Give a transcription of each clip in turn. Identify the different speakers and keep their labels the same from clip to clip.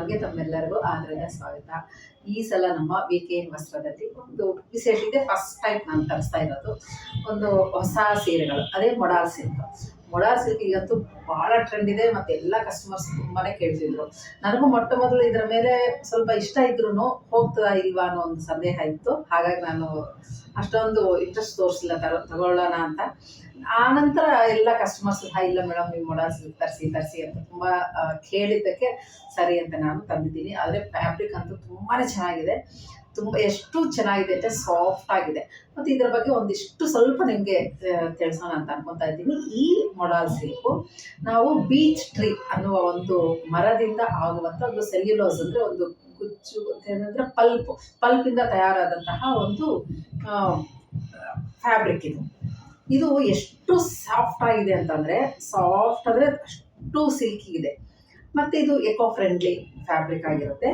Speaker 1: ಚಾನಲ್ಗೆ ತಮ್ಮೆಲ್ಲರಿಗೂ ಆದರದ ಸ್ವಾಗತ. ಈ ಸಲ ನಮ್ಮ ವೀಕೆಂಡ್ ವಸ್ತ್ರದಲ್ಲಿ ಒಂದು ವಿಶೇಷ ಇದೆ. ಫಸ್ಟ್ ಟೈಮ್ ನಾನು ತರಿಸ್ತಾ ಇರೋದು ಒಂದು ಹೊಸ ಸೀರೆಗಳು, ಅದೇ ಮೊಡಾಲ್ ಸಿಲ್ಕ್. ಮೊಡಾಲ್ ಸಿಲ್ಕ್ ಈಗಂತೂ ಭಾಳ ಟ್ರೆಂಡ್ ಇದೆ ಮತ್ತು ಎಲ್ಲ ಕಸ್ಟಮರ್ಸ್ ತುಂಬಾ ಕೇಳ್ತಿದ್ರು. ನನಗೂ ಮೊಟ್ಟ ಮೊದಲು ಇದರ ಮೇಲೆ ಸ್ವಲ್ಪ ಇಷ್ಟ ಇದ್ರೂ ಹೋಗ್ತದಾ ಇಲ್ವಾ ಅನ್ನೋ ಒಂದು ಸಂದೇಹ ಇತ್ತು. ಹಾಗಾಗಿ ನಾನು ಅಷ್ಟೊಂದು ಇಂಟ್ರೆಸ್ಟ್ ತೋರಿಸಿಲ್ಲ ತಗೊಳ್ಳೋಣ ಅಂತ. ಆನಂತರ ಎಲ್ಲ ಕಸ್ಟಮರ್ಸ್ ಇಲ್ಲ ಮೇಡಮ್ ನೀವು ಮೊಡಾಲ್ ಸಿಲ್ಕ್ ತರಿಸಿ ಅಂತ ತುಂಬ ಕೇಳಿದ್ದಕ್ಕೆ ಸರಿ ಅಂತ ನಾನು ತಂದಿದ್ದೀನಿ. ಆದರೆ ಫ್ಯಾಬ್ರಿಕ್ ಅಂತೂ ತುಂಬಾ ಚೆನ್ನಾಗಿದೆ, ಎಷ್ಟು ಚೆನ್ನಾಗಿದೆ ಅಂದರೆ ಸಾಫ್ಟ್ ಆಗಿದೆ. ಮತ್ತು ಇದರ ಬಗ್ಗೆ ಒಂದಿಷ್ಟು ಸ್ವಲ್ಪ ನಿಮಗೆ ತಿಳಿಸೋಣ ಅಂತ ಅನ್ಕೊತಾ ಇದ್ದೀನಿ. ಈ ಮೊಡಾಲ್ ಸಿಲ್ಕು ನಾವು ಬೀಚ್ ಟ್ರೀ ಅನ್ನುವ ಒಂದು ಮರದಿಂದ ಆಗುವಂಥ ಒಂದು ಸೆಲ್ಯುಲೋಸ್ ಅಂದರೆ ಒಂದು ಗುಚ್ಚು ಏನಂದರೆ ಪಲ್ಪಿಂದ ತಯಾರಾದಂತಹ ಒಂದು ಫ್ಯಾಬ್ರಿಕ್ ಇದು ಎಷ್ಟು ಸಾಫ್ಟ್ ಆಗಿದೆ ಅಂತಂದರೆ ಅಷ್ಟು ಸಿಲ್ಕಿ ಇದೆ. ಮತ್ತು ಇದು ಎಕೋ ಫ್ರೆಂಡ್ಲಿ ಫ್ಯಾಬ್ರಿಕ್ ಆಗಿರುತ್ತೆ.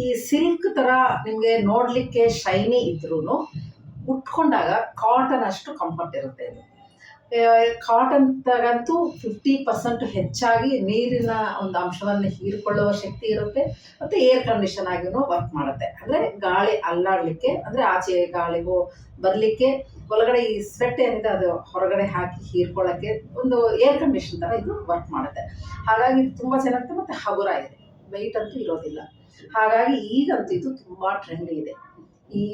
Speaker 1: ಈ ಸಿಲ್ಕ್ ಥರ ನಿಮಗೆ ನೋಡಲಿಕ್ಕೆ ಶೈನಿ ಇದ್ರೂ ಉಟ್ಕೊಂಡಾಗ ಕಾಟನ್ ಅಷ್ಟು ಕಂಫರ್ಟ್ ಇರುತ್ತೆ. ಇದು ಕಾಟನ್ ತಗಂತೂ 50% ಹೆಚ್ಚಾಗಿ ನೀರಿನ ಒಂದು ಅಂಶವನ್ನು ಹೀರಿಕೊಳ್ಳುವ ಶಕ್ತಿ ಇರುತ್ತೆ. ಮತ್ತು ಏರ್ ಕಂಡೀಷನ್ ಆಗಿಯೂ ವರ್ಕ್ ಮಾಡುತ್ತೆ. ಅಂದರೆ ಗಾಳಿ ಅಲ್ಲಾಡಲಿಕ್ಕೆ, ಅಂದರೆ ಆಚೆ ಗಾಳಿಗೂ ಬರಲಿಕ್ಕೆ, ಒಳಗಡೆ ಈ ಸ್ವೆಟ್ ಏನಿದೆ ಅದು ಹೊರಗಡೆ ಹಾಕಿ ಹೀರ್ಕೊಳ್ಳೋಕ್ಕೆ ಒಂದು ಏರ್ ಕಂಡೀಷನ್ ಥರ ಇದು ವರ್ಕ್ ಮಾಡುತ್ತೆ. ಹಾಗಾಗಿ ಇದು ತುಂಬ ಚೆನ್ನಾಗಿದೆ ಮತ್ತು ಹಗುರ ಇದೆ, ವೆಯ್ಟ್ ಅಂತೂ ಇರೋದಿಲ್ಲ. ಹಾಗಾಗಿ ಈಗಂತೂ ಇದು ತುಂಬ ಟ್ರೆಂಡ್ ಇದೆ. ಈ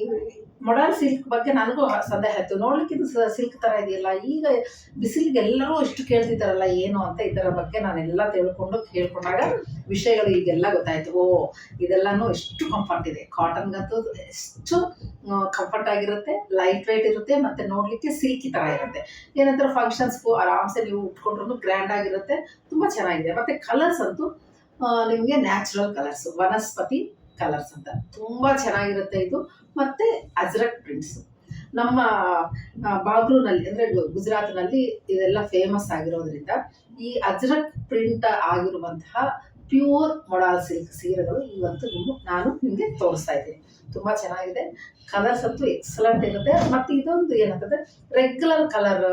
Speaker 1: ಮೊಡಾಲ್ ಸಿಲ್ಕ್ ಬಗ್ಗೆ ನನಗೂ ಸಂದೇಹ ಇತ್ತು, ನೋಡ್ಲಿಕ್ಕೆ ಇದು ಸಿಲ್ಕ್ ಥರ ಇದೆಯಲ್ಲ, ಈಗ ಬಿಸಿಲಿಗೆ ಎಲ್ಲರೂ ಇಷ್ಟು ಕೇಳ್ತಿದ್ದಾರಲ್ಲ ಏನು ಅಂತ. ಇದರ ಬಗ್ಗೆ ನಾನೆಲ್ಲ ಕೇಳ್ಕೊಂಡಾಗ ವಿಷಯಗಳು ಈಗೆಲ್ಲ ಗೊತ್ತಾಯಿತು. ಇದೆಲ್ಲನೂ ಎಷ್ಟು ಕಂಫರ್ಟ್ ಇದೆ, ಕಾಟನ್ಗಂತೂ ಎಷ್ಟು ಕಂಫರ್ಟ್ ಆಗಿರುತ್ತೆ, ಲೈಟ್ ವೆಯ್ಟ್ ಇರುತ್ತೆ ಮತ್ತು ನೋಡಲಿಕ್ಕೆ ಸಿಲ್ಕಿ ಥರ ಇರುತ್ತೆ. ಏನಂತಾರೆ ಫಂಕ್ಷನ್ಸ್ಗೂ ಆರಾಮ್ಸೆ ನೀವು ಉಟ್ಕೊಂಡ್ರೂ ಗ್ರ್ಯಾಂಡ್ ಆಗಿರುತ್ತೆ, ತುಂಬ ಚೆನ್ನಾಗಿದೆ. ಮತ್ತು ಕಲರ್ಸ್ ಅಂತೂ ನಿಮಗೆ ನ್ಯಾಚುರಲ್ ಕಲರ್ಸು, ವನಸ್ಪತಿ ಕಲರ್ಸ್ ಅಂತ ತುಂಬ ಚೆನ್ನಾಗಿರುತ್ತೆ ಇದು. ಮತ್ತು ಅಜ್ರಕ್ ಪ್ರಿಂಟ್ಸು ನಮ್ಮ ಬಾಗ್ಲೂನಲ್ಲಿ ಅಂದರೆ ಗುಜರಾತ್ನಲ್ಲಿ ಇದೆಲ್ಲ ಫೇಮಸ್ ಆಗಿರೋದ್ರಿಂದ ಈ ಅಜ್ರಕ್ ಪ್ರಿಂಟ್ ಆಗಿರುವಂತಹ ಪ್ಯೂರ್ ಮೊಡಾಲ್ ಸಿಲ್ಕ್ ಸೀರೆಗಳು ಇವತ್ತು ನಾನು ನಿಮಗೆ ತೋರಿಸ್ತಾ ಇದ್ದೀನಿ. ತುಂಬ ಚೆನ್ನಾಗಿದೆ, ಕಲರ್ಸ್ ಅಂತೂ ಎಕ್ಸಲೆಂಟ್ ಇರುತ್ತೆ. ಮತ್ತು ಇದೊಂದು ಏನಂತಂದರೆ regular colour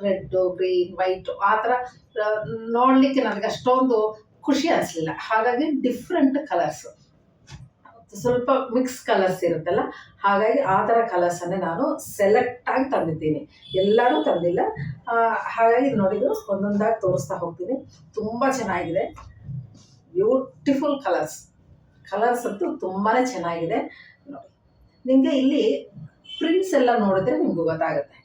Speaker 1: red, green, white ಆ ಥರ ನೋಡಲಿಕ್ಕೆ ನನಗೆ ಅಷ್ಟೊಂದು ಖುಷಿ ಅನಿಸ್ಲಿಲ್ಲ. ಹಾಗಾಗಿ ಡಿಫ್ರೆಂಟ್ ಕಲರ್ಸು, ಸ್ವಲ್ಪ ಮಿಕ್ಸ್ ಕಲರ್ಸ್ ಇರುತ್ತಲ್ಲ, ಹಾಗಾಗಿ ಆ ಥರ ಕಲರ್ಸನ್ನೇ ನಾನು ಸೆಲೆಕ್ಟ್ ಆಗಿ ತಂದಿದ್ದೀನಿ, ಎಲ್ಲರೂ ತಂದಿಲ್ಲ. ಹಾಗಾಗಿ ನೋಡಿದ್ರು ಒಂದೊಂದಾಗಿ ತೋರಿಸ್ತಾ ಹೋಗ್ತೀನಿ. ತುಂಬ ಚೆನ್ನಾಗಿದೆ, ಬ್ಯೂಟಿಫುಲ್ ಕಲರ್ಸ್ ಅಂತೂ ತುಂಬಾ ಚೆನ್ನಾಗಿದೆ. ನೋಡಿ, ನಿಮಗೆ ಇಲ್ಲಿ ಪ್ರಿಂಟ್ಸ್ ಎಲ್ಲ ನೋಡಿದ್ರೆ ನಿಮ್ಗೆ ಗೊತ್ತಾಗುತ್ತೆ.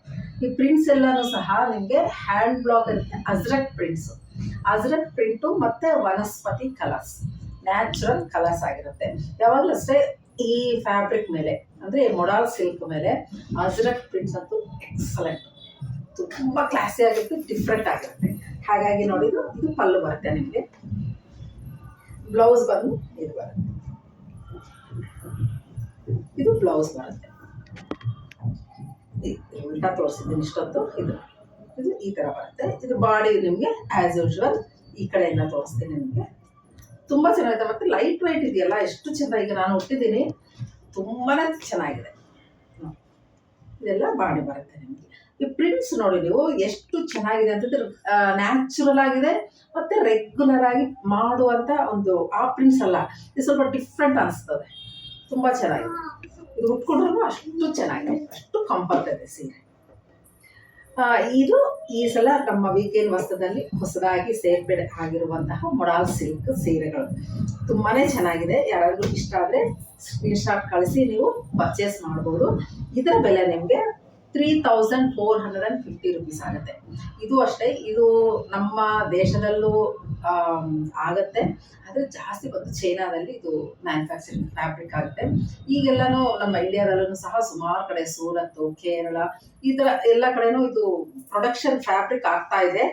Speaker 1: ಈ ಪ್ರಿಂಟ್ಸ್ ಎಲ್ಲನೂ ಸಹ ನಿಮಗೆ ಹ್ಯಾಂಡ್ ಬ್ಲಾಕ್ ಇರುತ್ತೆ, ಅಜ್ರಕ್ ಪ್ರಿಂಟು ಮತ್ತು ವನಸ್ಪತಿ ಕಲರ್ಸ್, ನ್ಯಾಚುರಲ್ ಕಲರ್ಸ್ ಆಗಿರುತ್ತೆ. ಯಾವಾಗಲೂ ಅಷ್ಟೇ ಈ ಫ್ಯಾಬ್ರಿಕ್ ಮೇಲೆ ಅಂದರೆ ಮೊಡಾಲ್ ಸಿಲ್ಕ್ ಮೇಲೆ ಅಜ್ರಕ್ ಪ್ರಿಂಟ್ಸ್ ಅಂತೂ ಎಕ್ಸಲೆಂಟ್, ತುಂಬ ಕ್ಲಾಸಿ ಆಗುತ್ತೆ, ಡಿಫ್ರೆಂಟ್ ಆಗಿರುತ್ತೆ. ಹಾಗಾಗಿ ನೋಡಿದ್ರು ಇದು ಪಲ್ಲು ಬರುತ್ತೆ, ನಿಮಗೆ ಬ್ಲೌಸ್ ಬಂದು ಇದು ಬರುತ್ತೆ, ಇದು ಬ್ಲೌಸ್ ಬರುತ್ತೆ. ಉಲ್ಟಾ ತೋರಿಸಿದ್ದೀನಿ ಇಷ್ಟೊತ್ತು. ಇದು ಈ ಥರ ಬರುತ್ತೆ. ಇದು ಬಾಡಿ ನಿಮಗೆ ಆ್ಯಸ್ ಯೂಶ್ವಲ್ ಈ ಕಡೆಯಿಂದ ತೋರಿಸ್ತೀನಿ ನಿಮಗೆ. ತುಂಬ ಚೆನ್ನಾಗಿದೆ ಮತ್ತು ಲೈಟ್ ವೆಯ್ಟ್ ಇದೆಯಲ್ಲ, ಎಷ್ಟು ಚೆಂದ. ಈಗ ನಾನು ಹುಟ್ಟಿದ್ದೀನಿ, ತುಂಬಾ ಚೆನ್ನಾಗಿದೆ. ಇದೆಲ್ಲ ಬಾಡಿ ಬರುತ್ತೆ ನಿಮಗೆ. ಈ ಪ್ರಿಂಟ್ಸ್ ನೋಡಿ ನೀವು ಎಷ್ಟು ಚೆನ್ನಾಗಿದೆ ಅಂತಂದ್ರೆ ನ್ಯಾಚುರಲ್ ಆಗಿದೆ ಮತ್ತು ರೆಗ್ಯುಲರ್ ಆಗಿ ಮಾಡುವಂಥ ಒಂದು ಆ ಪ್ರಿಂಟ್ಸ್ ಅಲ್ಲ, ಇದು ಸ್ವಲ್ಪ ಡಿಫ್ರೆಂಟ್ ಅನಿಸ್ತದೆ. ತುಂಬ ಚೆನ್ನಾಗಿದೆ, ಇದು ಉಟ್ಕೊಂಡ್ರೂ ಅಷ್ಟು ಚೆನ್ನಾಗಿದೆ, ಅಷ್ಟು ಕಂಫರ್ಟ್ ಇದೆ ಸೀರೆ. ಇದು ಈ ಸಲ ನಮ್ಮ ವೀಕೆಂಡ್ ವಸ್ತ್ರದಲ್ಲಿ ಹೊಸದಾಗಿ ಸೇರ್ಪಡೆ ಆಗಿರುವಂತಹ ಮೊಡಾಲ್ ಸಿಲ್ಕ್ ಸೀರೆಗಳು ತುಂಬಾ ಚೆನ್ನಾಗಿದೆ. ಯಾರಾದರೂ ಇಷ್ಟ ಆದರೆ ಸ್ಕ್ರೀನ್ಶಾಟ್ ಕಳಿಸಿ ನೀವು ಪರ್ಚೇಸ್ ಮಾಡ್ಬೋದು. ಇದರ ಬೆಲೆ ನಿಮಗೆ 3450 ರುಪೀಸ್ ಆಗುತ್ತೆ. ಇದು ಅಷ್ಟೇ, ಇದು ನಮ್ಮ ದೇಶದಲ್ಲೂ ಆಗುತ್ತೆ, ಆದರೆ ಜಾಸ್ತಿ ಬಂದು ಚೈನಾದಲ್ಲಿ ಇದು ಮ್ಯಾನುಫ್ಯಾಕ್ಚರಿಂಗ್ ಫ್ಯಾಬ್ರಿಕ್ ಆಗುತ್ತೆ. ಈಗೆಲ್ಲನೂ ನಮ್ಮ ಇಂಡಿಯಾದಲ್ಲೂ ಸಹ ಸುಮಾರು ಕಡೆ ಸೂರತ್, ಕೇರಳ ಈ ಥರ ಎಲ್ಲ ಕಡೆನೂ ಇದು ಪ್ರೊಡಕ್ಷನ್ ಫ್ಯಾಬ್ರಿಕ್ ಆಗ್ತಾ ಇದೆ.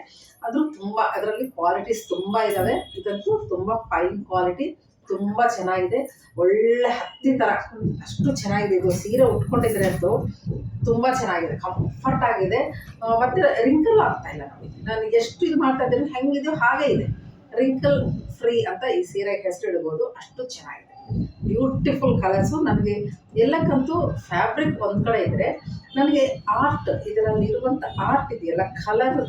Speaker 1: ಅದು ತುಂಬ, ಅದರಲ್ಲಿ ಕ್ವಾಲಿಟೀಸ್ ತುಂಬ ಇದ್ದಾವೆ. ಇದಂತೂ ತುಂಬ ಫೈನ್ ಕ್ವಾಲಿಟಿ, ತುಂಬ ಚೆನ್ನಾಗಿದೆ, ಒಳ್ಳೆ ಹತ್ತಿ ಥರ ಅಷ್ಟು ಚೆನ್ನಾಗಿದೆ. ಇದು ಸೀರೆ ಉಟ್ಕೊಂಡಿದ್ರೆ ಅಂತೂ ತುಂಬ ಚೆನ್ನಾಗಿದೆ, ಕಂಫರ್ಟ್ ಆಗಿದೆ ಮತ್ತು ರಿಂಕಲ್ ಆಗ್ತಾ ಇಲ್ಲ. ನಾನು ಎಷ್ಟು ಇದು ಮಾಡ್ತಾ ಇದ್ದೀನಿ ಹೆಂಗಿದೆಯೋ ಹಾಗೇ ಇದೆ, ರಿಂಕಲ್ ಫ್ರೀ ಅಂತ ಈ ಸೀರೆಗೆ ಹೆಸರು ಇಡ್ಬೋದು, ಅಷ್ಟು ಚೆನ್ನಾಗಿದೆ. Beautiful colours. ನನಗೆ ಎಲ್ಲಕ್ಕಂತೂ ಫ್ಯಾಬ್ರಿಕ್ ಒಂದು ಕಡೆ ಇದ್ದರೆ ನನಗೆ ಆರ್ಟ್, ಇದರಲ್ಲಿರುವಂಥ ಆರ್ಟ್ ಇದೆಯಲ್ಲ, ಕಲರ್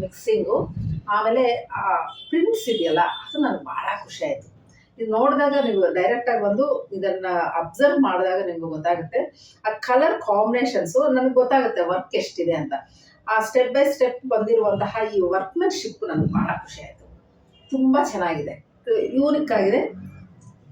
Speaker 1: ಮಿಕ್ಸಿಂಗು, ಆಮೇಲೆ ಪ್ರಿಂಟ್ಸ್ ಇದೆಯಲ್ಲ, ಅದು ನನಗೆ ಭಾಳ ಖುಷಿ ಆಯಿತು. ಇದು ನೋಡಿದಾಗ ನೀವು ಡೈರೆಕ್ಟಾಗಿ ಬಂದು ಇದನ್ನ ಅಬ್ಸರ್ವ್ ಮಾಡಿದಾಗ ನಿಮ್ಗೆ ಗೊತ್ತಾಗುತ್ತೆ ಆ ಕಲರ್ ಕಾಂಬಿನೇಷನ್ಸು ನನಗೆ ಗೊತ್ತಾಗುತ್ತೆ ವರ್ಕ್ ಎಷ್ಟಿದೆ ಅಂತ. ಆ ಸ್ಟೆಪ್ ಬೈ ಸ್ಟೆಪ್ ಬಂದಿರುವಂತಹ ಈ ವರ್ಕ್ಮೆನ್ಶಿಪ್ ನನಗೆ ಭಾಳ ಖುಷಿ ಆಯಿತು. ತುಂಬ ಚೆನ್ನಾಗಿದೆ, ಯೂನಿಕ್ ಆಗಿದೆ.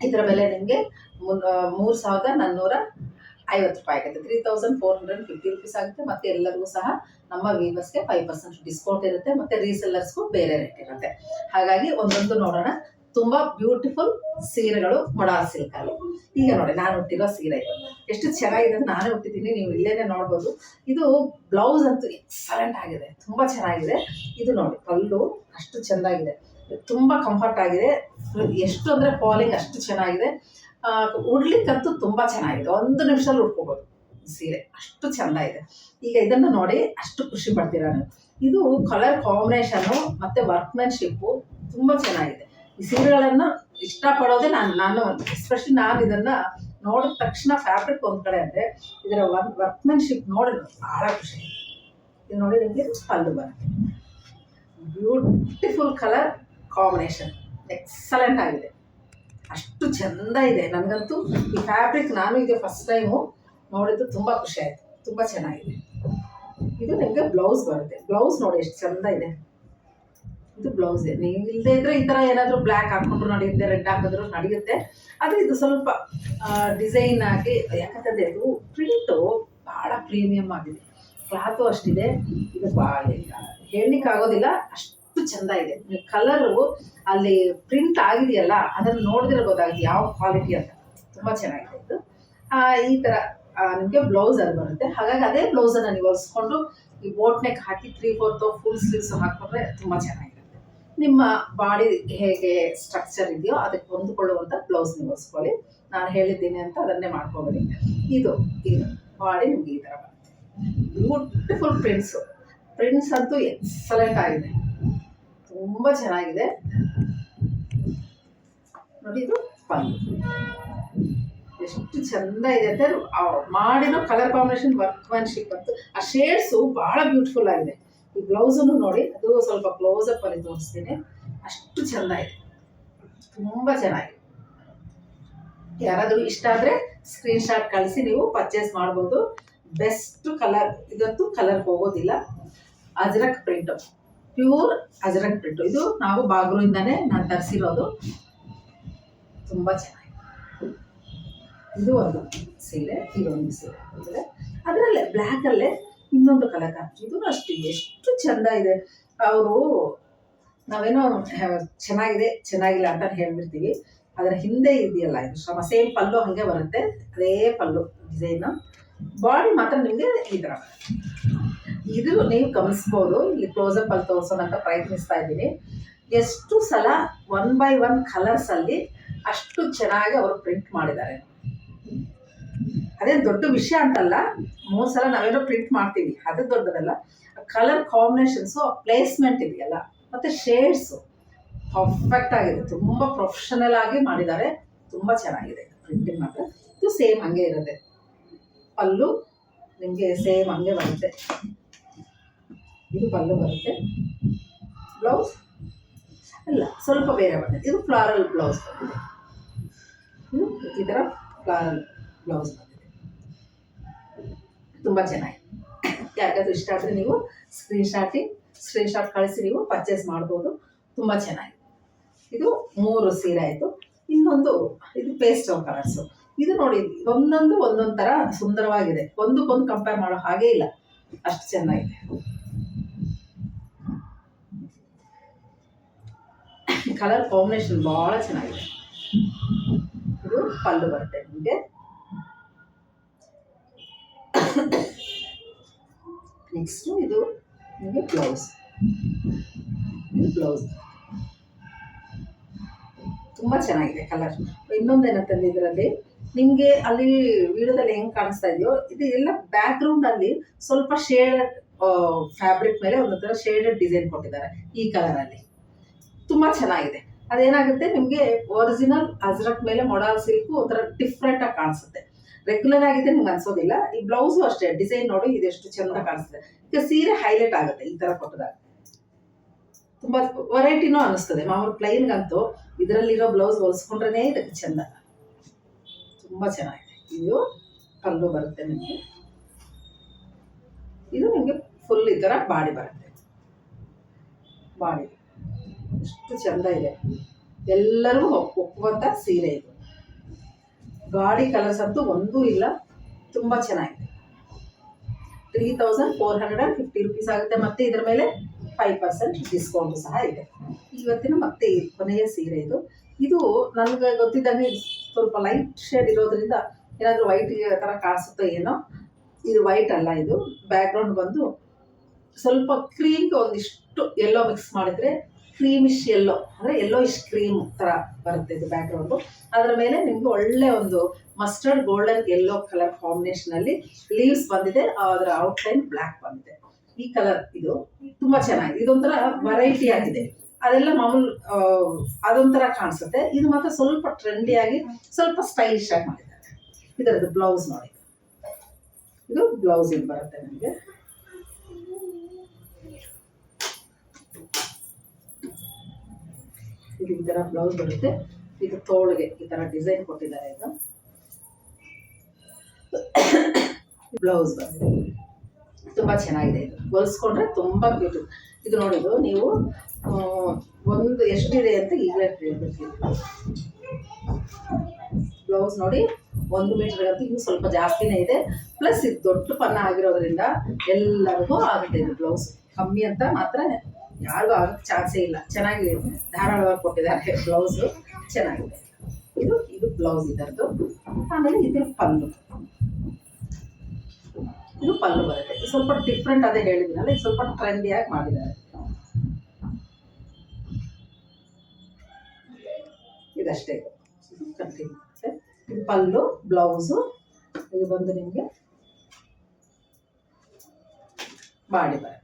Speaker 1: ಇದರ ಬೆಲೆ ನಿಮಗೆ 3,450 ರೂಪಾಯಿ ಆಗುತ್ತೆ. 3,450 ರುಪೀಸ್ ಆಗುತ್ತೆ. ಮತ್ತು ಎಲ್ಲರಿಗೂ ಸಹ ನಮ್ಮ ವೀವರ್ಸ್ಗೆ 5% ಡಿಸ್ಕೌಂಟ್ ಇರುತ್ತೆ, ಮತ್ತು ರೀಸೆಲ್ಲರ್ಸ್ಗೂ ಬೇರೆ ರೇಟ್ ಇರುತ್ತೆ. ಹಾಗಾಗಿ ಒಂದೊಂದು ನೋಡೋಣ. ತುಂಬ ಬ್ಯೂಟಿಫುಲ್ ಸೀರೆಗಳು ಮೊಡಾಲ್ ಸಿಲ್ಕಲ್ಲಿ. ಈಗ ನೋಡಿ ನಾನು ಹುಟ್ಟಿರೋ ಸೀರೆ ಇದು ಎಷ್ಟು ಚೆನ್ನಾಗಿದೆ ಅಂತ ನಾನೇ ಹುಟ್ಟಿದ್ದೀನಿ, ನೀವು ಇಲ್ಲೇನೆ ನೋಡ್ಬೋದು. ಇದು ಬ್ಲೌಸ್ ಅಂತೂ ಎಕ್ಸಲೆಂಟ್ ಆಗಿದೆ, ತುಂಬ ಚೆನ್ನಾಗಿದೆ. ಇದು ನೋಡಿ ಪಲ್ಲು ಅಷ್ಟು ಚೆಂದಾಗಿದೆ, ತುಂಬ ಕಂಫರ್ಟ್ ಆಗಿದೆ. ಎಷ್ಟು ಅಂದರೆ ಫಾಲಿಂಗ್ ಅಷ್ಟು ಚೆನ್ನಾಗಿದೆ. ಉಡ್ಲಿಕ್ಕಂತೂ ತುಂಬ ಚೆನ್ನಾಗಿದೆ, 1 ನಿಮಿಷದಲ್ಲಿ ಉಟ್ಕೋಬೋದು ಸೀರೆ, ಅಷ್ಟು ಚೆಂದ ಇದೆ. ಈಗ ಇದನ್ನು ನೋಡಿ ಅಷ್ಟು ಖುಷಿ ಪಡ್ತೀರ ನೀವು. ಇದು ಕಲರ್ ಕಾಂಬಿನೇಷನ್ನು ಮತ್ತು ವರ್ಕ್ಮೆನ್ಶಿಪ್ಪು ತುಂಬ ಚೆನ್ನಾಗಿದೆ. ಈ ಸೀರೆಗಳನ್ನು ಇಷ್ಟಪಡೋದೇ ನಾನು ಎಸ್ಪೆಷಲಿ ನಾನು ಇದನ್ನು ನೋಡಿದ ತಕ್ಷಣ ಫ್ಯಾಬ್ರಿಕ್ ಒಂದು ಕಡೆ ಅಂದರೆ ಇದರ ವರ್ಕ್ಮೆನ್ಶಿಪ್ ನೋಡಿ ಭಾಳ ಖುಷಿ. ಇದು ನೋಡಿ ನಿಮಗೆ ಪಲ್ಲು ಬರುತ್ತೆ, ಬ್ಯೂಟಿಫುಲ್ ಕಲರ್ ಕಾಂಬಿನೇಷನ್, ಎಕ್ಸಲೆಂಟ್ ಆಗಿದೆ, ಅಷ್ಟು ಚೆಂದ ಇದೆ. ನನಗಂತೂ ಈ ಫ್ಯಾಬ್ರಿಕ್ ನಾನು ಇದು ಫಸ್ಟ್ ಟೈಮು ನೋಡಿದ್ದು, ತುಂಬ ಖುಷಿ ಆಯಿತು, ತುಂಬ ಚೆನ್ನಾಗಿದೆ. ಇದು ನಿಮಗೆ ಬ್ಲೌಸ್ ಬರುತ್ತೆ. ಬ್ಲೌಸ್ ನೋಡಿ ಎಷ್ಟು ಚೆಂದ ಇದೆ. ಇದು ಬ್ಲೌಸ್ ನೀವು ಇಲ್ಲದೆ ಇದ್ದರೆ ಈ ಥರ ಏನಾದರೂ ಬ್ಲ್ಯಾಕ್ ಹಾಕ್ಕೊಂಡ್ರು ನಡೆಯುತ್ತೆ, ರೆಡ್ ಹಾಕಿದ್ರು ನಡೆಯುತ್ತೆ. ಆದರೆ ಇದು ಸ್ವಲ್ಪ ಡಿಸೈನ್ ಆಗಿ, ಯಾಕಂತಂದರೆ ಇದು ಪ್ರಿಂಟು ಭಾಳ ಪ್ರೀಮಿಯಮ್ ಆಗಿದೆ, ಕ್ಲಾತು ಅಷ್ಟಿದೆ. ಇದು ಹೇಳಲಿಕ್ಕೆ ಆಗೋದಿಲ್ಲ, ಅಷ್ಟು ಚೆಂದ ಇದೆ. ಕಲರು ಅಲ್ಲಿ ಪ್ರಿಂಟ್ ಆಗಿದೆಯಲ್ಲ, ಅದನ್ನು ನೋಡಿದ್ರೆ ಗೊತ್ತಾಗುತ್ತೆ ಯಾವ ಕ್ವಾಲಿಟಿ ಅಂತ. ತುಂಬ ಚೆನ್ನಾಗಿದೆ ಇದು. ಈ ಥರ ನಿಮಗೆ ಬ್ಲೌಸ್ ಅದು ಬರುತ್ತೆ. ಹಾಗಾಗಿ ಅದೇ ಬ್ಲೌಸನ್ನು ನೀವು ಹೊಲಿಸ್ಕೊಂಡು ಈ ಬೋಟ್ ನೆಕ್ ಹಾಕಿ 3/4 ಫುಲ್ ಸ್ಲೀವ್ಸ್ ಹಾಕ್ಕೊಂಡ್ರೆ ತುಂಬ ಚೆನ್ನಾಗಿರುತ್ತೆ. ನಿಮ್ಮ ಬಾಡಿ ಹೇಗೆ ಸ್ಟ್ರಕ್ಚರ್ ಇದೆಯೋ ಅದಕ್ಕೆ ಹೊಂದಿಕೊಳ್ಳುವಂಥ ಬ್ಲೌಸ್ ನೀವು ಹೊಲಿಸ್ಕೊಳ್ಳಿ. ನಾನು ಹೇಳಿದ್ದೀನಿ ಅಂತ ಅದನ್ನೇ ಮಾಡ್ಕೊಬೇಡಿ. ಇದು ಬಾಡಿ ನಿಮಗೆ ಈ ಥರ ಬರುತ್ತೆ. ಬ್ಯೂಟಿಫುಲ್ ಪ್ರಿಂಟ್ಸ್ ಅಂತೂ ಎಕ್ಸಲೆಂಟ್ ಆಗಿದೆ, ತುಂಬ ಚೆನ್ನಾಗಿದೆ. ನೋಡಿ ಇದು ಪಲ್ಲು ಎಷ್ಟು ಚೆಂದ ಇದೆ ಅಂತ ಮಾಡಿರೋ ಕಲರ್ ಕಾಂಬಿನೇಷನ್, ವರ್ಕ್ಮೆನ್ಶಿಪ್ ಅಂತೂ ಆ ಶೇಡ್ಸು ಭಾಳ ಬ್ಯೂಟಿಫುಲ್ ಆಗಿದೆ. ಈ ಬ್ಲೌಸನ್ನು ನೋಡಿ, ಅದು ಸ್ವಲ್ಪ ಕ್ಲೋಸಪ್ ಅಲ್ಲಿ ತೋರಿಸ್ತೀನಿ, ಅಷ್ಟು ಚೆಂದ ಇದೆ, ತುಂಬ ಚೆನ್ನಾಗಿದೆ. ಯಾರಾದರೂ ಇಷ್ಟ ಆದರೆ ಸ್ಕ್ರೀನ್ಶಾಟ್ ಕಳಿಸಿ ನೀವು ಪರ್ಚೇಸ್ ಮಾಡ್ಬೋದು. ಬೆಸ್ಟ್ ಕಲರ್, ಇದಂತೂ ಕಲರ್ ಹೋಗೋದಿಲ್ಲ. Ajrakh print, pure Ajrakh print. ಇದು ನಾವು ಬಾಗ್ಲೂರಿಂದನೇ ನಾನು ತರಿಸಿರೋದು, ತುಂಬ ಚೆನ್ನಾಗಿದೆ. ಇದು ಒಂದು ಸೀರೆ, ಇದೊಂದು ಸೀರೆ ಅಂದರೆ ಅದರಲ್ಲೇ ಬ್ಲ್ಯಾಕಲ್ಲೇ ಇನ್ನೊಂದು ಕಲರ್ ಹಾಕಿ, ಇದು ಅಷ್ಟೇ ಎಷ್ಟು ಚೆಂದ ಇದೆ. ಅವರು ನಾವೇನೋ ಚೆನ್ನಾಗಿದೆ ಚೆನ್ನಾಗಿಲ್ಲ ಅಂತ ಹೇಳ್ಬಿಡ್ತೀವಿ, ಅದರ ಹಿಂದೆ ಇದೆಯಲ್ಲ ಇದು ಶ್ರಮ. ಸೇಮ್ ಪಲ್ಲು ಹಾಗೆ ಬರುತ್ತೆ, ಅದೇ ಪಲ್ಲು ಡಿಸೈನು. ಬಾಡಿ ಮಾತ್ರ ನಿಮಗೆ ಈ ಥರ ಇದು ನೀವು ಗಮನಿಸ್ಬೋದು. ಇಲ್ಲಿ ಕ್ಲೋಸಪ್ ಅಲ್ಲಿ ತೋರಿಸೋಣ ಅಂತ ಪ್ರಯತ್ನಿಸ್ತಾ ಇದ್ದೀನಿ. ಎಷ್ಟು ಸಲ 1 by 1 ಕಲರ್ಸಲ್ಲಿ ಅಷ್ಟು ಚೆನ್ನಾಗಿ ಅವರು ಪ್ರಿಂಟ್ ಮಾಡಿದ್ದಾರೆ. ಅದೇನು ದೊಡ್ಡ ವಿಷಯ ಅಂತಲ್ಲ, 3 ಸಲ ನಾವೇನೋ ಪ್ರಿಂಟ್ ಮಾಡ್ತೀವಿ, ಅದು ದೊಡ್ಡದಲ್ಲ. ಕಲರ್ ಕಾಂಬಿನೇಷನ್ಸು, ಪ್ಲೇಸ್ಮೆಂಟ್ ಇದೆಯಲ್ಲ, ಮತ್ತು ಶೇಡ್ಸು ಪರ್ಫೆಕ್ಟ್ ಆಗಿದೆ. ತುಂಬ ಪ್ರೊಫೆಷನಲ್ ಆಗಿ ಮಾಡಿದ್ದಾರೆ, ತುಂಬ ಚೆನ್ನಾಗಿದೆ ಪ್ರಿಂಟಿಂಗ್ ಮಾತ್ರ. ಇದು ಸೇಮ್ ಹಂಗೆ ಇರುತ್ತೆ, ಪಲ್ಲು ನಿಮಗೆ ಸೇಮ್ ಹಂಗೆ ಬರುತ್ತೆ. ಇದು ಪಲ್ಲು ಬರುತ್ತೆ, ಬ್ಲೌಸ್ ಅಲ್ಲ ಸ್ವಲ್ಪ ಬೇರೆ ಬರುತ್ತೆ. ಇದು ಫ್ಲಾರಲ್ ಬ್ಲೌಸ್ ಬಂದಿದೆ, ಈ ಥರ ಫ್ಲಾರಲ್ ಬ್ಲೌಸ್ ಬಂದಿದೆ, ತುಂಬ ಚೆನ್ನಾಗಿ. ಯಾರಿಗಾದ್ರೂ ಇಷ್ಟ ಆದರೆ ನೀವು ಸ್ಕ್ರೀನ್ಶಾಟ್ ಕಳಿಸಿ ನೀವು ಪರ್ಚೇಸ್ ಮಾಡ್ಬೋದು, ತುಂಬ ಚೆನ್ನಾಗಿ. ಇದು 3 ಸೀರೆ ಆಯಿತು. ಇನ್ನೊಂದು ಇದು ಪೇಸ್ಟಲ್ ಕಲರ್ಸು. ಇದು ನೋಡಿ ಒಂದೊಂದು ಥರ ಸುಂದರವಾಗಿದೆ, ಒಂದಕ್ಕೊಂದು ಕಂಪೇರ್ ಮಾಡೋ ಹಾಗೇ ಇಲ್ಲ, ಅಷ್ಟು ಚೆನ್ನಾಗಿದೆ. ಕಲರ್ ಕಾಂಬಿನೇಷನ್ ಭಾಳ ಚೆನ್ನಾಗಿದೆ. ಇದು ಪಲ್ಲು ಬರುತ್ತೆ ನಿಮಗೆ. ನೆಕ್ಸ್ಟು ಇದು ನಿಮಗೆ ಬ್ಲೌಸ್ ತುಂಬ ಚೆನ್ನಾಗಿದೆ ಕಲರ್. ಇನ್ನೊಂದೇನಂತಂದ್ರೆ ಇದರಲ್ಲಿ ನಿಮಗೆ ಅಲ್ಲಿ ವಿಡಿಯೋದಲ್ಲಿ ಹೆಂಗೆ ಕಾಣಿಸ್ತಾ ಇದೆಯೋ, ಇದು ಎಲ್ಲ ಬ್ಯಾಕ್ಗ್ರೌಂಡಲ್ಲಿ ಸ್ವಲ್ಪ ಶೇಡೆಡ್ ಫ್ಯಾಬ್ರಿಕ್ ಮೇಲೆ ಒಂದೊಂಥರ ಶೇಡೆಡ್ ಡಿಸೈನ್ ಕೊಟ್ಟಿದ್ದಾರೆ ಈ ಕಲರಲ್ಲಿ, ತುಂಬ ಚೆನ್ನಾಗಿದೆ. ಅದೇನಾಗುತ್ತೆ ನಿಮಗೆ ಒರಿಜಿನಲ್ ಅಜ್ರಕ್ ಮೇಲೆ ಮೊಡಾಲ್ ಸಿಲ್ಕು ಒಂಥರ ಡಿಫ್ರೆಂಟಾಗಿ ಕಾಣಿಸುತ್ತೆ, ರೆಗ್ಯುಲರ್ ಆಗಿದೆ ನಿಮ್ಗೆ ಅನ್ಸೋದಿಲ್ಲ. ಈ ಬ್ಲೌಸು ಅಷ್ಟೇ, ಡಿಸೈನ್ ನೋಡಿ ಇದೆಷ್ಟು ಚೆಂದ ಕಾಣಿಸ್ತದೆ. ಈಗ ಸೀರೆ ಹೈಲೈಟ್ ಆಗುತ್ತೆ ಈ ಥರ ಕೊಟ್ಟದಾಗ. ತುಂಬ ವೆರೈಟಿನೂ ಅನ್ನಿಸ್ತದೆ. ಮಾಮೂಲು ಪ್ಲೈನ್ಗಂತೂ ಇದರಲ್ಲಿರೋ ಬ್ಲೌಸ್ ಹೊಲಿಸ್ಕೊಂಡ್ರೇ ಇದಕ್ಕೆ ಚೆಂದ, ತುಂಬ ಚೆನ್ನಾಗಿದೆ. ಇದು ಪಲ್ಲು ಬರುತ್ತೆ ನಿಮಗೆ, ಇದು ನಿಮಗೆ ಫುಲ್ ಈ ಥರ ಬಾಡಿ ಬರುತ್ತೆ. ಬಾಡಿ ಎಷ್ಟು ಚೆಂದ ಇದೆ, ಎಲ್ಲರೂ ಒಪ್ಪುವಂಥ ಸೀರೆ ಇದು. ಗಾಡಿ ಕಲರ್ಸ್ ಅಂತೂ ಒಂದೂ ಇಲ್ಲ, ತುಂಬ ಚೆನ್ನಾಗಿದೆ. 3450 rupees ಆಗುತ್ತೆ. ಮತ್ತು ಇದರ ಮೇಲೆ 5% ಡಿಸ್ಕೌಂಟು ಸಹ ಇದೆ. ಇವತ್ತಿನ ಮತ್ತೆ ಕೊನೆಯ ಸೀರೆ ಇದು. ಇದು ನನಗೆ ಗೊತ್ತಿದ್ದಂಗೆ ಸ್ವಲ್ಪ ಲೈಟ್ ಶೇಡ್ ಇರೋದ್ರಿಂದ ಏನಾದರೂ ವೈಟ್ ಥರ ಕಾಣಿಸುತ್ತೋ ಏನೋ. ಇದು ವೈಟ್ ಅಲ್ಲ, ಇದು ಬ್ಯಾಕ್ಗ್ರೌಂಡ್ ಬಂದು ಸ್ವಲ್ಪ ಕ್ರೀಮ್ಗೆ ಒಂದಿಷ್ಟು ಎಲ್ಲೋ ಮಿಕ್ಸ್ ಮಾಡಿದರೆ ಕ್ರೀಮಿಶ್ ಎಲ್ಲೋ, ಅಂದರೆ ಎಲ್ಲೋಯಿಶ್ ಕ್ರೀಮ್ ಥರ ಬರುತ್ತೆ ಇದು ಬ್ಯಾಕ್ಗ್ರೌಂಡು. ಅದರ ಮೇಲೆ ನಿಮಗೆ ಒಳ್ಳೆ ಒಂದು ಮಸ್ಟರ್ಡ್ ಗೋಲ್ಡನ್ ಎಲ್ಲೋ ಕಲರ್ ಕಾಂಬಿನೇಷನಲ್ಲಿ ಲೀವ್ಸ್ ಬಂದಿದೆ, ಅದರ ಔಟ್ಲೈನ್ ಬ್ಲ್ಯಾಕ್ ಬಂದಿದೆ. ಈ ಕಲರ್ ಇದು ತುಂಬ ಚೆನ್ನಾಗಿದೆ. ಇದೊಂಥರ ವೆರೈಟಿ ಆಗಿದೆ. ಅದೆಲ್ಲ ಮಾಮೂಲು ಅದೊಂಥರ ಕಾಣಿಸುತ್ತೆ. ಇದು ಮಾತ್ರ ಸ್ವಲ್ಪ ಟ್ರೆಂಡಿಯಾಗಿ ಸ್ವಲ್ಪ ಸ್ಟೈಲಿಶ್ ಆಗಿ ಮಾಡಿದ್ದಾರೆ. ಇದರದ್ದು ಬ್ಲೌಸ್ ನೋಡಿ, ಇದು ಬ್ಲೌಸ್ ಇಲ್ಲಿ ಬರುತ್ತೆ ನಿಮಗೆ. ಇದು ಈ ಥರ ಬ್ಲೌಸ್ ಬರುತ್ತೆ. ಇದು ತೋಳಿಗೆ ಈ ಥರ ಡಿಸೈನ್ ಕೊಟ್ಟಿದ್ದಾರೆ. ಇದು ಬ್ಲೌಸ್ ಬಂದಿದೆ, ತುಂಬ ಚೆನ್ನಾಗಿದೆ. ಇದು ಹೊಲಿಸ್ಕೊಂಡ್ರೆ ತುಂಬ ಕ್ಯೂಟ್. ಇದು ನೋಡಿದ್ದು ನೀವು ಒಂದು ಎಷ್ಟಿದೆ ಅಂತ ಈಗಲೇ ಹೇಳ್ಬೇಕು. ಬ್ಲೌಸ್ ನೋಡಿ 1 ಮೀಟರ್ಗಂತೂ ಇನ್ನೂ ಸ್ವಲ್ಪ ಜಾಸ್ತಿನೇ ಇದೆ. ಪ್ಲಸ್ ಇದು ದೊಡ್ಡ ಪನ್ನ ಆಗಿರೋದ್ರಿಂದ ಎಲ್ಲರಿಗೂ ಆಗುತ್ತೆ. ಇದು ಬ್ಲೌಸ್ ಕಮ್ಮಿ ಅಂತ ಮಾತ್ರ ಯಾರಿಗೂ ಆಗೋಕ್ಕೆ ಚಾನ್ಸೇ ಇಲ್ಲ. ಚೆನ್ನಾಗಿದೆ, ಧಾರಾಳವಾಗಿ ಕೊಟ್ಟಿದ್ದಾರೆ ಬ್ಲೌಸು, ಚೆನ್ನಾಗಿದೆ. ಇದು ಬ್ಲೌಸ್ ಇದರದ್ದು. ಆಮೇಲೆ ಇದು ಪಲ್ಲು, ಇದು ಪಲ್ಲು ಬರುತ್ತೆ. ಇದು ಸ್ವಲ್ಪ ಡಿಫ್ರೆಂಟ್ ಅದೇ ಹೇಳಿದ್ನಲ್ಲ, ಇದು ಸ್ವಲ್ಪ ಟ್ರೆಂಡಿಯಾಗಿ ಮಾಡಿದ್ದಾರೆ. ಇದಷ್ಟೇ, ಕಂಟಿನ್ಯೂ ಆಗುತ್ತೆ. ಇದು ಪಲ್ಲು, ಬ್ಲೌಸು. ಇದು ಬಂದು ನಿಮಗೆ ಬಾಡಿ ಬರುತ್ತೆ.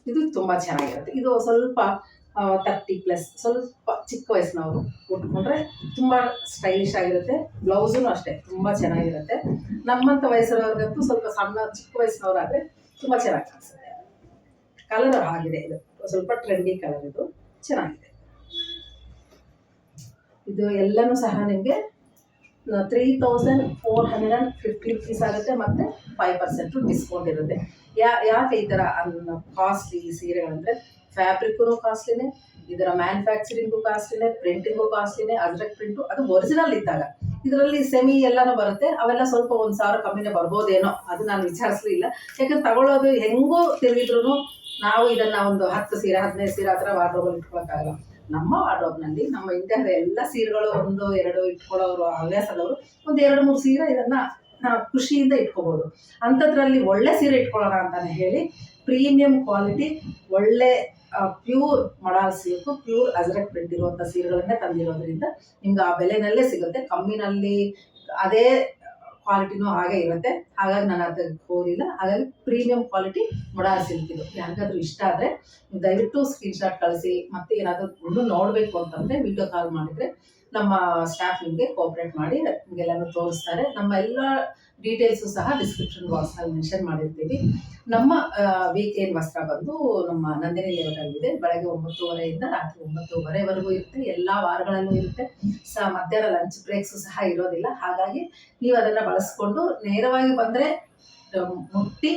Speaker 1: ಇದು ತುಂಬ ಚೆನ್ನಾಗಿರುತ್ತೆ. ಇದು ಸ್ವಲ್ಪ 30+, ಸ್ವಲ್ಪ ಚಿಕ್ಕ ವಯಸ್ಸಿನವರು ಉಟ್ಕೊಂಡ್ರೆ ತುಂಬ ಸ್ಟೈಲಿಶ್ ಆಗಿರುತ್ತೆ. ಬ್ಲೌಸೂ ಅಷ್ಟೇ ತುಂಬ ಚೆನ್ನಾಗಿರುತ್ತೆ. ನಮ್ಮಂಥ ವಯಸ್ಸಿನವ್ರಿಗಂತೂ ಸ್ವಲ್ಪ ಚಿಕ್ಕ ವಯಸ್ಸಿನವರಾದರೆ ತುಂಬ ಚೆನ್ನಾಗಿ ಕಾಣಿಸುತ್ತೆ. ಕಲರ್ ಆಗಿದೆ, ಇದು ಸ್ವಲ್ಪ ಟ್ರೆಂಡಿ ಕಲರ್, ಇದು ಚೆನ್ನಾಗಿದೆ. ಇದು ಎಲ್ಲನೂ ಸಹ ನಿಮಗೆ 3450 rupees ಆಗುತ್ತೆ. ಮತ್ತು 5% ಡಿಸ್ಕೌಂಟ್ ಇರುತ್ತೆ. ಯಾಕೆ ಈ ಥರ ಕಾಸ್ಟ್ಲಿ ಸೀರೆಗಳಂದರೆ ಫ್ಯಾಬ್ರಿಕ್ಕು ಕಾಸ್ಟ್ಲಿನೇ, ಇದರ ಮ್ಯಾನುಫ್ಯಾಕ್ಚರಿಂಗು ಕಾಸ್ಟ್ಲಿನೇ, ಪ್ರಿಂಟಿಂಗು ಕಾಸ್ಟ್ಲಿನೇ. ಅಜ್ರಕ್ ಪ್ರಿಂಟು ಅದು ಒರಿಜಿನಲ್ ಇದ್ದಾಗ, ಇದರಲ್ಲಿ ಸೆಮಿ ಎಲ್ಲನೂ ಬರುತ್ತೆ. ಅವೆಲ್ಲ ಸ್ವಲ್ಪ 1000 ಕಮ್ಮಿನೇ ಬರ್ಬೋದೇನೋ, ಅದು ನಾನು ವಿಚಾರಿಸಲಿಲ್ಲ. ಯಾಕಂದ್ರೆ ತಗೊಳ್ಳೋದು ಹೆಂಗೂ ತಿರುಗಿದ್ರು ನಾವು ಇದನ್ನು ಒಂದು 10 ಸೀರೆ 15 ಸೀರೆ ಆ ಥರ ವಾರ್ಡ್ರೋಬಲ್ಲಿ ಇಟ್ಕೊಳಕ್ಕಾಗಲ್ಲ. ನಮ್ಮ ವಾರ್ಡ್ರೋಬ್ನಲ್ಲಿ ನಮ್ಮ ಇಂಡಿಯಾದ ಎಲ್ಲ ಸೀರೆಗಳು 1, 2 ಇಟ್ಕೊಳ್ಳೋರು ಹವ್ಯಾಸದವರು 1, 2, 3 ಸೀರೆ ಇದನ್ನು ಖುಷಿಯಿಂದ ಇಟ್ಕೋಬೋದು. ಅಂಥದ್ರಲ್ಲಿ ಒಳ್ಳೆ ಸೀರೆ ಇಟ್ಕೊಳ್ಳೋಣ ಅಂತಲೇ ಹೇಳಿ ಪ್ರೀಮಿಯಂ ಕ್ವಾಲಿಟಿ ಒಳ್ಳೆ pure modal silk, pure ajrakh print ಇರುವಂಥ ಸೀರೆಗಳನ್ನೇ ತಂದಿರೋದ್ರಿಂದ ನಿಮ್ಗೆ ಆ ಬೆಲೆನಲ್ಲೇ ಸಿಗುತ್ತೆ. ಕಮ್ಮಿನಲ್ಲಿ ಅದೇ ಕ್ವಾಲಿಟಿನೂ ಹಾಗೆ ಇರುತ್ತೆ. ಹಾಗಾಗಿ ನಾನು ಅದಕ್ಕೆ ಹೋಗಿಲ್ಲ. ಹಾಗಾಗಿ ಪ್ರೀಮಿಯಂ ಕ್ವಾಲಿಟಿ ಮಡಾಲ್ ಸಿಲ್ಕ್ ಇದು. ಯಾರಿಗಾದ್ರೂ ಇಷ್ಟ ಆದರೆ ದಯವಿಟ್ಟು ಸ್ಕ್ರೀನ್ಶಾಟ್ ಕಳಿಸಿ. ಮತ್ತು ಏನಾದರೂ ಇನ್ನೂ ನೋಡಬೇಕು ಅಂತಂದರೆ ವಿಡಿಯೋ ಕಾಲ್ ಮಾಡಿದರೆ ನಮ್ಮ ಸ್ಟಾಫ್ ನಿಮಗೆ ಕೋಆಪ್ರೇಟ್ ಮಾಡಿ ನಿಮಗೆಲ್ಲನೂ ತೋರಿಸ್ತಾರೆ. ನಮ್ಮ ಎಲ್ಲ ಡೀಟೇಲ್ಸು ಸಹ ಡಿಸ್ಕ್ರಿಪ್ಷನ್ ಬಾಕ್ಸ್ನಲ್ಲಿ ಮೆನ್ಷನ್ ಮಾಡಿರ್ತೀವಿ. ನಮ್ಮ ವೀಕೆಂಡ್ ವಸ್ತ್ರ ಬಂದು ನಮ್ಮ ನಂದಿನಿ ಲೇಔಟಲ್ಲಿದೆ. ಬೆಳಗ್ಗೆ 9:30 ರಾತ್ರಿ 9:30ವರೆಗೂ ಇರುತ್ತೆ. ಎಲ್ಲ ವಾರಗಳಲ್ಲೂ ಇರುತ್ತೆ. ಮಧ್ಯಾಹ್ನ ಲಂಚ್ ಬ್ರೇಕ್ಸು ಸಹ ಇರೋದಿಲ್ಲ. ಹಾಗಾಗಿ ನೀವು ಅದನ್ನು ಬಳಸ್ಕೊಂಡು ನೇರವಾಗಿ ಬಂದರೆ ಮುಟ್ಟಿ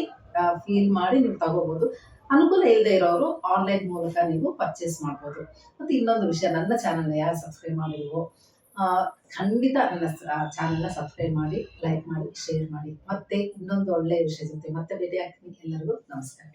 Speaker 1: ಫೀಲ್ ಮಾಡಿ ನೀವು ತಗೋಬೋದು. ಅನುಕೂಲ ಇಲ್ಲದೆ ಇರೋರು ಆನ್ಲೈನ್ ಮೂಲಕ ನೀವು ಪರ್ಚೇಸ್ ಮಾಡ್ಬೋದು. ಮತ್ತು ಇನ್ನೊಂದು ವಿಷಯ, ನನ್ನ ಚಾನಲ್ನ ಯಾರು ಸಬ್ಸ್ಕ್ರೈಬ್ ಮಾಡಿಲ್ವೋ ಖಂಡಿತ ನನ್ನ ಚಾನಲ್ನ ಸಬ್ಸ್ಕ್ರೈಬ್ ಮಾಡಿ, ಲೈಕ್ ಮಾಡಿ, ಶೇರ್ ಮಾಡಿ. ಮತ್ತೆ ಇನ್ನೊಂದು ಒಳ್ಳೆಯ ವಿಷಯ ಜೊತೆ ಮತ್ತೆ ಭೇಟಿ ಆಗ್ತೀನಿ. ಎಲ್ಲರಿಗೂ ನಮಸ್ಕಾರ.